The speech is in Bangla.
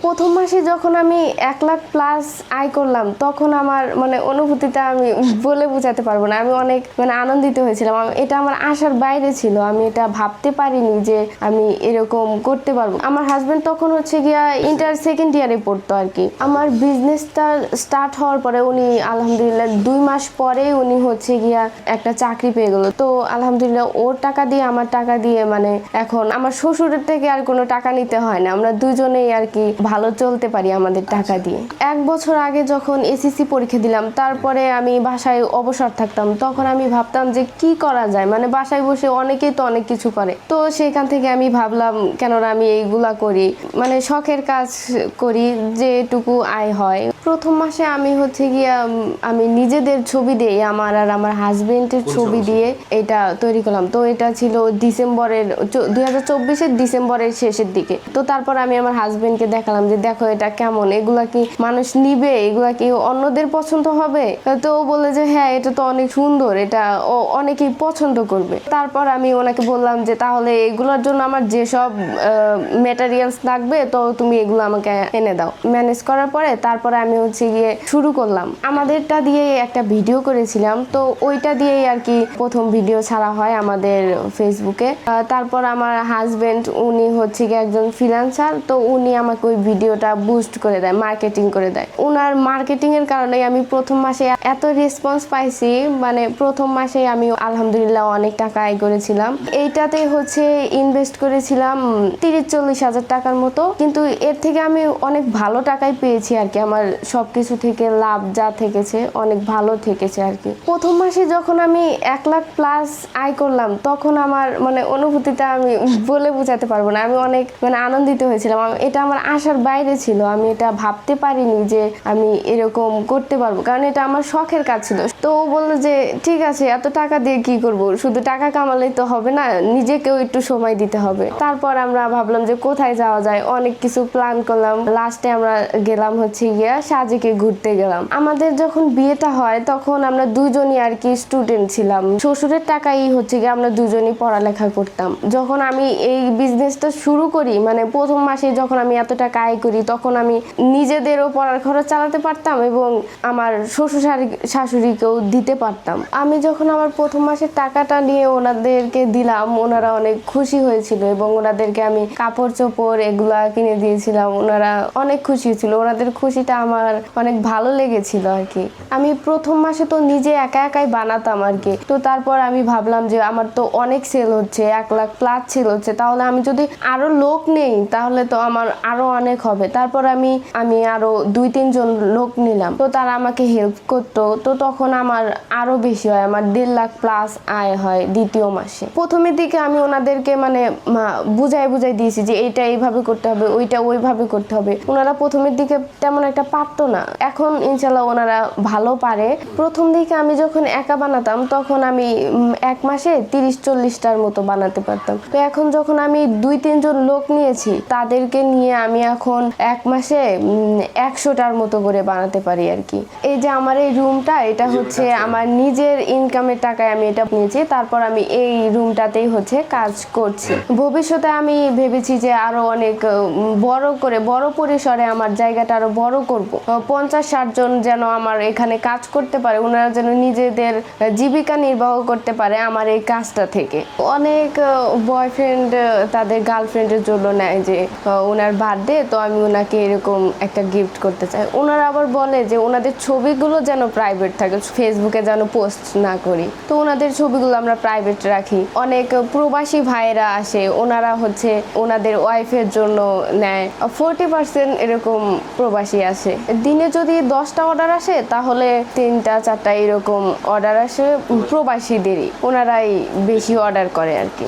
প্রথম মাসে যখন আমি 1 লাখ প্লাস আয় করলাম তখন আমার মানে অনুভূতিটা আমি বলে বোঝাতে পারবো না। আমি অনেক মানে আনন্দিত হয়েছিলাম। এটা আমার আশার বাইরে ছিল। আমি এটা ভাবতে পারিনি যে আমি এরকম করতে পারবো। আমার হাজবেন্ড তখন হচ্ছে গিয়া ইন্টার সেকেন্ড ইয়ারে পড়তো আর কি। আমার বিজনেসটা স্টার্ট হওয়ার পরে উনি আলহামদুলিল্লাহ 2 মাস পরে উনি হচ্ছে গিয়া একটা চাকরি পেয়ে গেল। তো আলহামদুলিল্লাহ ওর টাকা দিয়ে আমার টাকা দিয়ে মানে এখন আমার শ্বশুরের থেকে আর কোনো টাকা নিতে হয় না। আমরা দুজনেই আর কি ভালো চলতে পারি আমাদের টাকা দিয়ে। 1 বছর আগে যখন এসএসসি পরীক্ষা দিলাম তারপরে আমি বাসায় অবসর থাকতাম, তখন আমি ভাবতাম যে কি করা যায়, মানে বাসায় বসে অনেকেই তো অনেক কিছু করে। তো সেখান থেকে আমি ভাবলাম কেননা আমি এইগুলা করি, মানে শখের কাজ করি যেটুকু আয় হয়। প্রথম মাসে আমি হচ্ছে গিয়া আমি নিজেদের ছবি দিয়ে আমার আর আমার হাজবেন্ডের ছবি দিয়ে এটা তৈরি করলাম। তো এটা ছিল ডিসেম্বরের 2024-এর ডিসেম্বরের শেষের দিকে। তো তারপর আমি আমার হাজবেন্ডকে দেখালাম যে দেখো এটা কেমন, এগুলা কি মানুষ নিবে, এগুলা কি অন্যদের পছন্দ হবে? তো ও বলে যে হ্যাঁ এটা তো অনেক সুন্দর, এটা অনেকেই পছন্দ করবে। তারপর আমি ওনাকে বললাম যে তাহলে এগুলোর জন্য আমার যেসব ম্যাটেরিয়ালস লাগবে তো তুমি এগুলো আমাকে এনে দাও। ম্যানেজ করার পরে তারপরে আমি হচ্ছে গিয়ে শুরু করলাম। আমাদেরটা দিয়ে একটা ভিডিও করেছিলাম, তো ওইটা দিয়েই আর কি প্রথম ভিডিও ছাড়া হয় আমাদের ফেসবুকে। তারপর আমার হাজবেন্ড উনি হচ্ছে গিয়ে একজন ফ্রিল্যান্সার, তো উনি আমাকে ওই ভিডিওটা বুস্ট করে দেয়, মার্কেটিং করে দেয়। ওনার মার্কেটিং এর কারণে আমি প্রথম মাসে এত রেসপন্স পাইছি, মানে প্রথম মাসে আমি আলহামদুলিল্লাহ অনেক টাকা আয় করেছিলাম। এইটাতে হচ্ছে ইনভেস্ট করেছিলাম 30-40 হাজার টাকার মতো, কিন্তু এর থেকে আমি অনেক ভালো টাকাই পেয়েছি আর কি। আমার সবকিছু থেকে লাভ যা থেকেছে অনেক ভালো থেকেছে আর কি। প্রথম মাসে যখন আমি 1 লাখ প্লাস আয় করলাম তখন আমার মানে অনুভূতিটা আমি বলে বোঝাতে পারবো না। আমি অনেক মানে আনন্দিত হয়েছিলাম। এটা আমার আশার বাইরে ছিল। আমি এটা ভাবতে পারিনি যে আমি এরকম করতে পারবো, কারণ এটা আমার শখের কাজ ছিল। তো ও বললো যে ঠিক আছে এত টাকা দিয়ে কি করব, শুধু টাকা কামালেই তো হবে না, নিজেকেও একটু সময় দিতে হবে। তারপর আমরা ভাবলাম যে কোথায় যাওয়া যায়, অনেক কিছু প্ল্যান করলাম। লাস্টে আমরা গেলাম হচ্ছে গিয়া সাজেকে ঘুরতে গেলাম। আমাদের যখন বিয়েটা হয় তখন আমরা দুজনই আর কি স্টুডেন্ট ছিলাম। শ্বশুরের টাকাই হচ্ছে গিয়ে আমরা দুজনই পড়ালেখা করতাম। যখন আমি এই বিজনেসটা শুরু করি, মানে প্রথম মাসে যখন আমি এত টাকা আয় করি তখন আমি নিজেদেরও পড়ার খরচ চালাতে পারতাম এবং আমার শ্বশুর শাশুড়িকেও দিতে পারতাম। আমি যখন আমার প্রথম মাসের টাকাটা নিয়ে ওনাদেরকে দিলাম, ওনারা অনেক খুশি হয়েছিল এবং ওনাদেরকে আমি কাপড় চোপড় এগুলা কিনে দিয়েছিলাম। ওনারা অনেক খুশি ছিল, ওনাদের খুশিটা আমার অনেক ভালো লেগেছিল আর কি। আমি প্রথম মাসে তো নিজে একা একাই বানাতাম আর কি। তো তারপর আমি ভাবলাম যে আমার তো অনেক সেল হচ্ছে, 1 লাখ প্লাস সেল হচ্ছে, তাহলে আমি যদি আরো লোক নেই তাহলে তো আমার আরো অনেক হবে। তারপর আমি আরো 2-3 জন লোক নিলাম, তো তারা আমাকে হেল্প করতো। তো তখন আমার আরো বেশি হয়, আমার 1.5 লাখ প্লাস আয় হয় দ্বিতীয় মাসে। প্রথমের দিকে আমি ওনাদেরকে মানে বুঝাই দিয়েছি যে এইটা এইভাবে করতে হবে, ওইটা ওইভাবে করতে হবে। ওনারা প্রথমের দিকে তেমন একটা পারতো না, এখন ইনশাল্লাহ ওনারা ভালো পারে। প্রথম দিকে আমি যখন একা বানাতাম তখন আমি 1 মাসে 30-40টার মতো বানাতে পারতাম। তো এখন যখন আমি 2-3 জন লোক নিয়েছি তাদেরকে নিয়ে আমি এখন 1 মাসে 100টার মতো করে বানাতে পারি আর কি। এই যে আমার এই রুমটা, এটা হচ্ছে আমার নিজের ইনকামের টাকায় আমি এটা নিয়েছি। তারপর আমি এই রুমটাতেই হচ্ছে কাজ করছি। ভবিষ্যতে আমি ভেবেছি যে আরো অনেক বড় পরিসরে আমার জায়গাটা আরো বড় করব। 50-60 জন যেন আমার এখানে কাজ করতে পারে, ওনারা যেন নিজেদের জীবিকা নির্বাহ করতে পারে আমার এই কাজটা থেকে। অনেক বয়ফ্রেন্ড তাদের গার্লফ্রেন্ডের জন্য নেয় যে ওনার বার্থডে, তো আমি ওনাকে এরকম একটা গিফট করতে চাই। ওনারা আবার বলে যে ওনাদের ছবিগুলো যেন প্রাইভেট থাকে, ফেসবুকে যেন পোস্ট না করি। তো ওনাদের ছবিগুলো আমরা প্রাইভেট রাখি। অনেক প্রবাসী ভাইরা আসে, ওনারা হচ্ছে ওনাদের ওয়াইফের জন্য নেয়। 40% এরকম প্রবাসী আসে। দিনে যদি 10টা অর্ডার আসে তাহলে 3টা-4টা এরকম অর্ডার আসে প্রবাসীদেরই, ওনারাই বেশি অর্ডার করে আর কি।